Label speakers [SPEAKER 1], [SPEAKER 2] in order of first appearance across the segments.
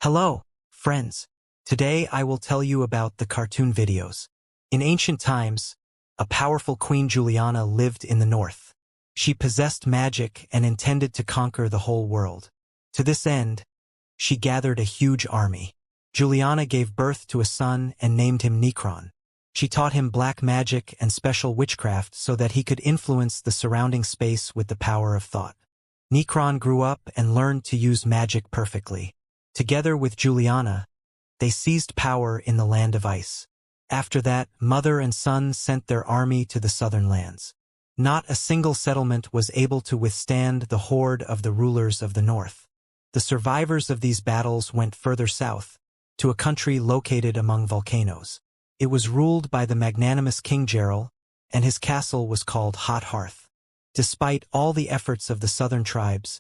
[SPEAKER 1] Hello, friends. Today I will tell you about the cartoon videos. In ancient times, a powerful Queen Juliana lived in the north. She possessed magic and intended to conquer the whole world. To this end, she gathered a huge army. Juliana gave birth to a son and named him Nekron. She taught him black magic and special witchcraft so that he could influence the surrounding space with the power of thought. Nekron grew up and learned to use magic perfectly. Together with Juliana, they seized power in the land of ice. After that, mother and son sent their army to the southern lands. Not a single settlement was able to withstand the horde of the rulers of the north. The survivors of these battles went further south, to a country located among volcanoes. It was ruled by the magnanimous King Gerald, and his castle was called Hot Hearth. Despite all the efforts of the southern tribes,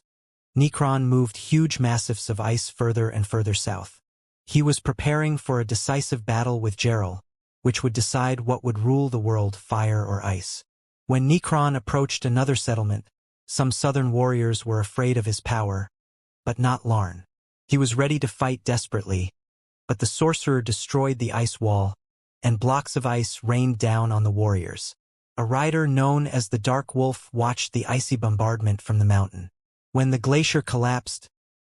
[SPEAKER 1] Nekron moved huge massifs of ice further and further south. He was preparing for a decisive battle with Gerald, which would decide what would rule the world, fire or ice. When Nekron approached another settlement, some southern warriors were afraid of his power, but not Larn. He was ready to fight desperately, but the sorcerer destroyed the ice wall, and blocks of ice rained down on the warriors. A rider known as the Dark Wolf watched the icy bombardment from the mountain. When the glacier collapsed,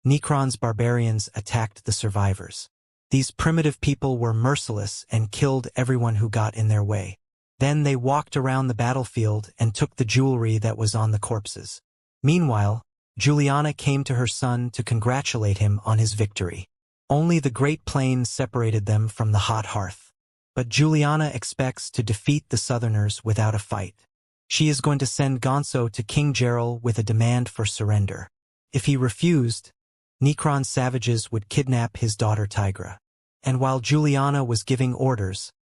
[SPEAKER 1] Nekron's barbarians attacked the survivors. These primitive people were merciless and killed everyone who got in their way. Then they walked around the battlefield and took the jewelry that was on the corpses. Meanwhile, Juliana came to her son to congratulate him on his victory. Only the Great Plains separated them from the Hot Hearth. But Juliana expects to defeat the Southerners without a fight. She is going to send Gonzo to King Gerald with a demand for surrender. If he refused, Nekron's savages would kidnap his daughter Tigra. And while Juliana was giving orders,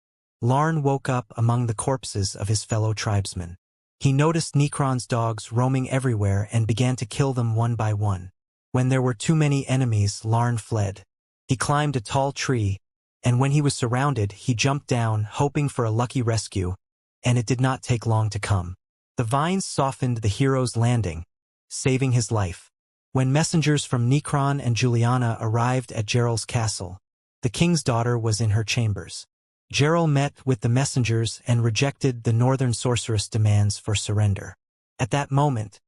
[SPEAKER 1] Larn woke up among the corpses of his fellow tribesmen. He noticed Nekron's dogs roaming everywhere and began to kill them one by one. When there were too many enemies, Larn fled. He climbed a tall tree, and when he was surrounded, he jumped down, hoping for a lucky rescue, and it did not take long to come. The vines softened the hero's landing, saving his life. When messengers from Nekron and Juliana arrived at Gerald's castle, the king's daughter was in her chambers. Gerald met with the messengers and rejected the northern sorceress' demands for surrender. At that moment,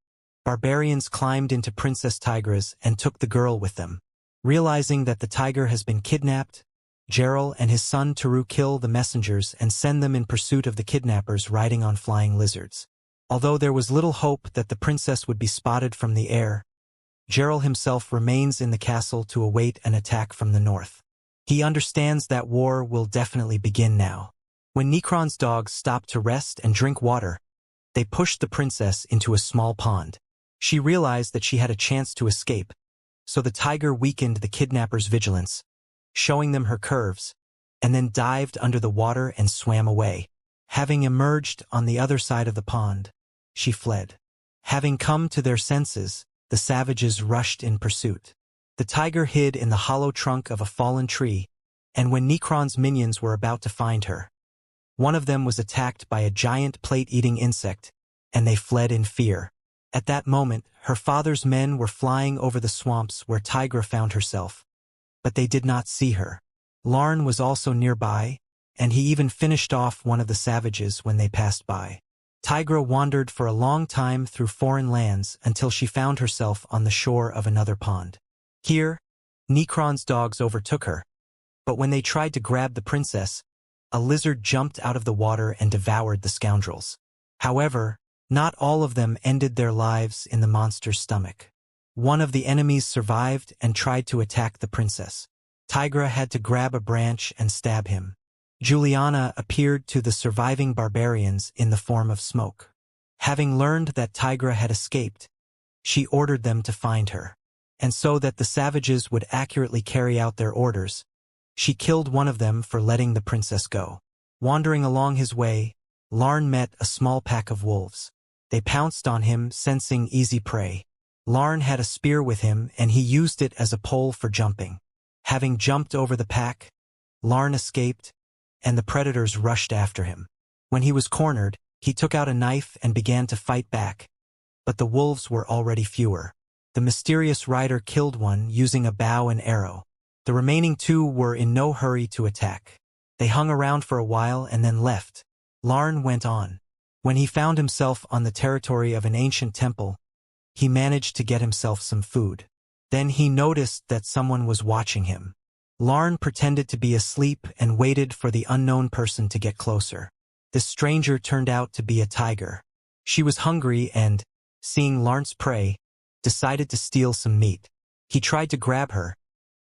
[SPEAKER 1] barbarians climbed into Princess Tigra's and took the girl with them. Realizing that the tiger has been kidnapped, Gerald and his son Taru kill the messengers and send them in pursuit of the kidnappers riding on flying lizards. Although there was little hope that the princess would be spotted from the air, Gerald himself remains in the castle to await an attack from the north. He understands that war will definitely begin now. When Nekron's dogs stopped to rest and drink water, they pushed the princess into a small pond. She realized that she had a chance to escape, so the tiger weakened the kidnappers' vigilance, showing them her curves, and then dived under the water and swam away. Having emerged on the other side of the pond, she fled. Having come to their senses, the savages rushed in pursuit. The tiger hid in the hollow trunk of a fallen tree, and when Nekron's minions were about to find her, one of them was attacked by a giant plate-eating insect, and they fled in fear. At that moment, her father's men were flying over the swamps where Tigra found herself, but they did not see her. Larn was also nearby, and he even finished off one of the savages when they passed by. Tigra wandered for a long time through foreign lands until she found herself on the shore of another pond. Here, Nekron's dogs overtook her, but when they tried to grab the princess, a lizard jumped out of the water and devoured the scoundrels. However, not all of them ended their lives in the monster's stomach. One of the enemies survived and tried to attack the princess. Tigra had to grab a branch and stab him. Juliana appeared to the surviving barbarians in the form of smoke. Having learned that Tigra had escaped, she ordered them to find her. And so that the savages would accurately carry out their orders, she killed one of them for letting the princess go. Wandering along his way, Larn met a small pack of wolves. They pounced on him, sensing easy prey. Larn had a spear with him, and he used it as a pole for jumping. Having jumped over the pack, Larn escaped, and the predators rushed after him. When he was cornered, he took out a knife and began to fight back, but the wolves were already fewer. The mysterious rider killed one using a bow and arrow. The remaining two were in no hurry to attack. They hung around for a while and then left. Larn went on. When he found himself on the territory of an ancient temple, he managed to get himself some food. Then he noticed that someone was watching him. Larn pretended to be asleep and waited for the unknown person to get closer. This stranger turned out to be a tiger. She was hungry and, seeing Larn's prey, decided to steal some meat. He tried to grab her,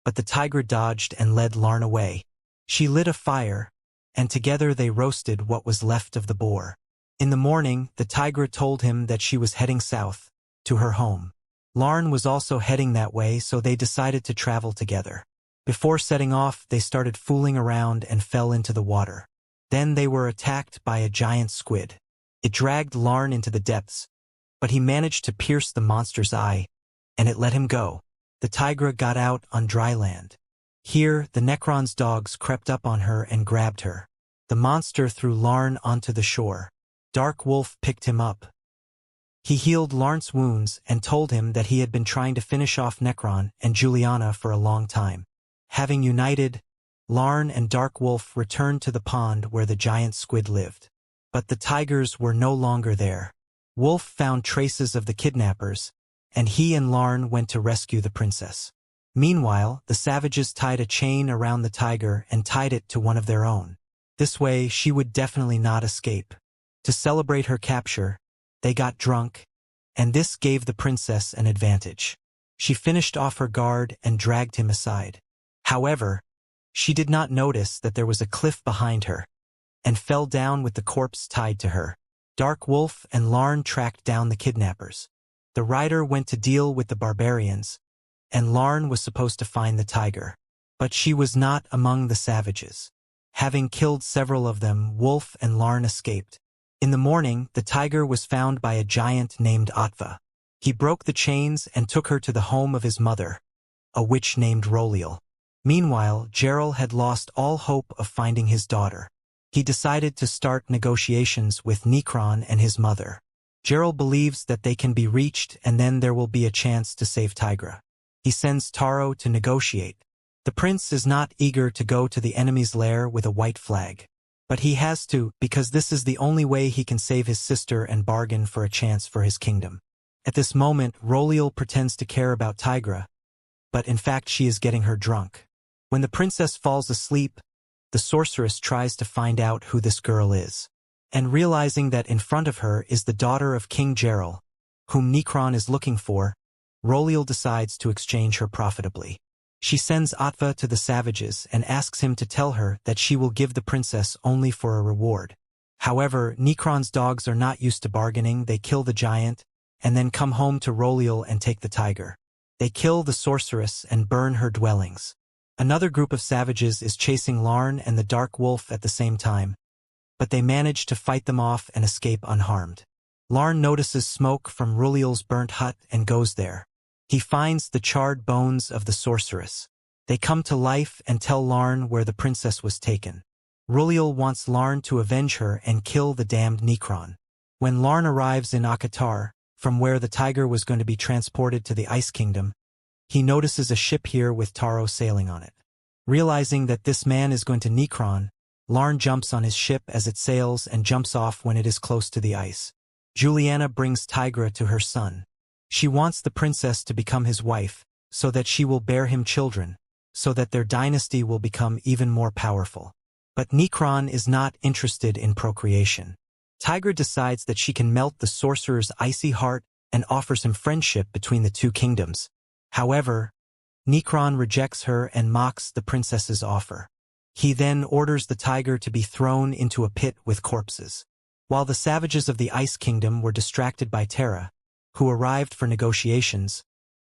[SPEAKER 1] but the tiger dodged and led Larn away. She lit a fire, and together they roasted what was left of the boar. In the morning, the tiger told him that she was heading south, to her home. Larn was also heading that way, so they decided to travel together. Before setting off, they started fooling around and fell into the water. Then they were attacked by a giant squid. It dragged Larn into the depths, but he managed to pierce the monster's eye, and it let him go. The tigra got out on dry land. Here, the Nekron's dogs crept up on her and grabbed her. The monster threw Larn onto the shore. Dark Wolf picked him up. He healed Larn's wounds and told him that he had been trying to finish off Nekron and Juliana for a long time. Having united, Larn and Dark Wolf returned to the pond where the giant squid lived. But the tigers were no longer there. Wolf found traces of the kidnappers, and he and Larn went to rescue the princess. Meanwhile, the savages tied a chain around the tiger and tied it to one of their own. This way, she would definitely not escape. To celebrate her capture, they got drunk, and this gave the princess an advantage. She finished off her guard and dragged him aside. However, she did not notice that there was a cliff behind her, and fell down with the corpse tied to her. Dark Wolf and Larn tracked down the kidnappers. The rider went to deal with the barbarians, and Larn was supposed to find the tiger. But she was not among the savages. Having killed several of them, Wolf and Larn escaped. In the morning, the tiger was found by a giant named Atva. He broke the chains and took her to the home of his mother, a witch named Roliel. Meanwhile, Gerald had lost all hope of finding his daughter. He decided to start negotiations with Nekron and his mother. Gerald believes that they can be reached and then there will be a chance to save Tigra. He sends Taro to negotiate. The prince is not eager to go to the enemy's lair with a white flag. But he has to, because this is the only way he can save his sister and bargain for a chance for his kingdom. At this moment, Roliel pretends to care about Tigra, but in fact she is getting her drunk. When the princess falls asleep, the sorceress tries to find out who this girl is. And realizing that in front of her is the daughter of King Gerald, whom Nekron is looking for, Roliel decides to exchange her profitably. She sends Atva to the savages and asks him to tell her that she will give the princess only for a reward. However, Nekron's dogs are not used to bargaining. They kill the giant, and then come home to Roliel and take the tiger. They kill the sorceress and burn her dwellings. Another group of savages is chasing Larn and the Dark Wolf at the same time, but they manage to fight them off and escape unharmed. Larn notices smoke from Roliel's burnt hut and goes there. He finds the charred bones of the sorceress. They come to life and tell Larn where the princess was taken. Roliel wants Larn to avenge her and kill the damned Nekron. When Larn arrives in Akatar, from where the tiger was going to be transported to the Ice Kingdom, he notices a ship here with Taro sailing on it. Realizing that this man is going to Nekron, Larn jumps on his ship as it sails and jumps off when it is close to the ice. Juliana brings Tigra to her son. She wants the princess to become his wife, so that she will bear him children, so that their dynasty will become even more powerful. But Nekron is not interested in procreation. Tigra decides that she can melt the sorcerer's icy heart and offers him friendship between the two kingdoms. However, Nekron rejects her and mocks the princess's offer. He then orders the tiger to be thrown into a pit with corpses. While the savages of the Ice Kingdom were distracted by Terra, who arrived for negotiations,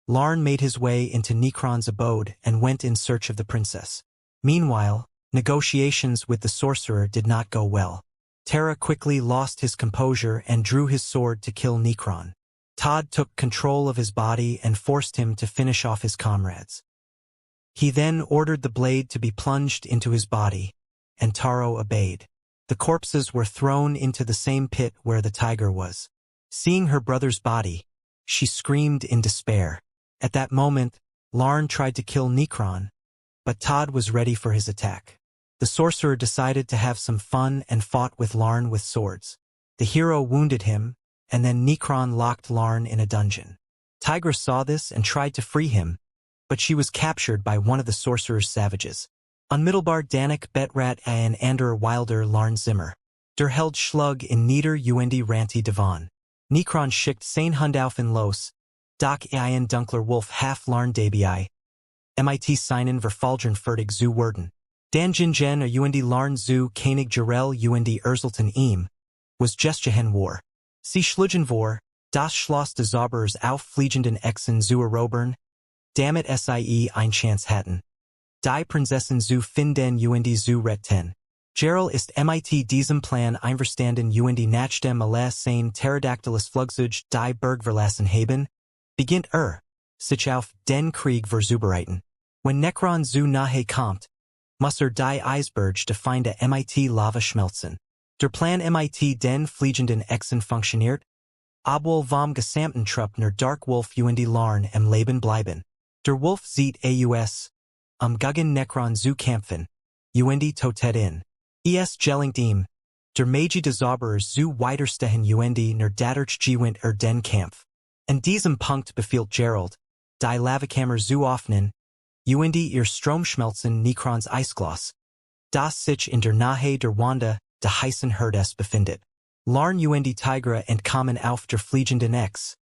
[SPEAKER 1] Larn made his way into Nekron's abode and went in search of the princess. Meanwhile, negotiations with the sorcerer did not go well. Terra quickly lost his composure and drew his sword to kill Nekron. Todd took control of his body and forced him to finish off his comrades. He then ordered the blade to be plunged into his body, and Taro obeyed. The corpses were thrown into the same pit where the tiger was. Seeing her brother's body, she screamed in despair. At that moment, Larn tried to kill Nekron, but Todd was ready for his attack. The sorcerer decided to have some fun and fought with Larn with swords. The hero wounded him, and then Nekron locked Larn in a dungeon. Tigra saw this and tried to free him, but she was captured by one of the sorcerer's savages. Unmittelbar Danik Betrat and Ander Wilder Larn Zimmer. Der held Schlug in Nieder Uendi Ranti Devon. Nekron schickt sein Hundaufen los, Doc Ian Dunkler Wolf half Larn Dabi. MIT Seinen Verfalgen Fertig zu werden. Dan Jingen a Uendi Larn zu Koenig Jarell Uendi Erzelten was Gestgehen War. Sie Schlugen vor, das Schloss des Zauberers auf Fliegenden Echsen zu erobern, damit sie ein Chance hatten. Die Prinzessin zu finden Uendi zu retten. Gerald ist mit diesem Plan einverstanden Uendi nach dem Alles sein Pterodactylus Flugzeug die Berg verlassen haben, beginnt sich auf den Krieg vorzubereiten. When Nekron zu nahe kommt, muss die Eisberg de Feinde mit Lava schmelzen. Der Plan mit den Fliegenden Echsen funktioniert, obwohl vom gesamten Trupp nur Dark Wolf Uendi Larn am Leben bleiben. Der Wolf sieht aus, gegen Nekron zu kämpfen, Uendi totet in. Gelingt ihm, der Magie des Zauberers zu widerstehen Uendi nur dadurch gewinnt den Kampf. An diesem Punkt befiehlt Gerald, die Lavakammer zu öffnen, Uendi ihr Stromschmelzen Nekrons Eisglas, das sich in der Nähe der Wanda de heißen Herdes befindet. Larn Uendi Tigra entkommen auf der Fliegenden Ex,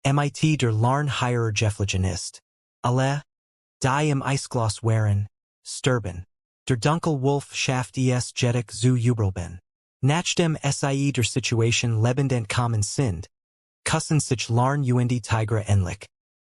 [SPEAKER 1] mit der Larn Heirer Geflogen ist. Alle, die im Eisglas waren, sterben. Der Dunkel Wolf schafft es Jedek zu überleben. Nach dem sie der Situation lebend entkommen sind, kussen sich Larn Uendi Tigra endlich.